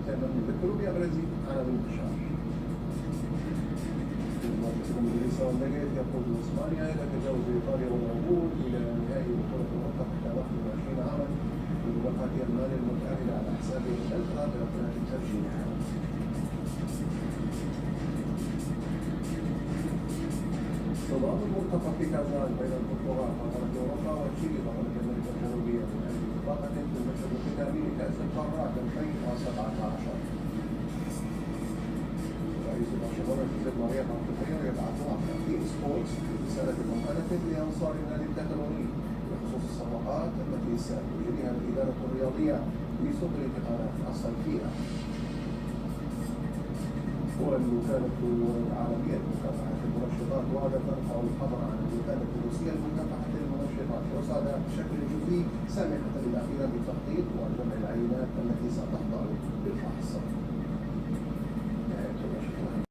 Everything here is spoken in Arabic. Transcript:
تم من الكولومبيا برازيل على الانتشار. المنافس الانجليزي والنجاة يقود اسبانيا الى تجاوز ايطاليا والعبور الى نهائي بطولة اوروبا تحت 21 عاما بمباراة المانيا المتأهلة على حساب انجلترا بركلات الترجيح. صدام المرتقب في كازان بين البرتغال بطلة اوروبا وتشيلي بطلة امريكا الجنوبية من اجل بطاقة في المشهد الختامي لكأس القارات 2017. رئيس برشلونة جوزيب ماريا بارتوميو يبعث على تيم سبورتس برسالة ممهلة لأنصار النادي الكتالوني بخصوص الصفقات التي ستجريها الإدارة الرياضية في سوق الانتقالات الصيفية. والوكالة العالمية لمكافحة المنشطات وعدت ترفع الحظر عن الوكالة الروسية لمكافحة المنشطات وصادرت بشكل جزئي سامحة الأخيرة بالتخطيط وجمع العينات التي ستحضر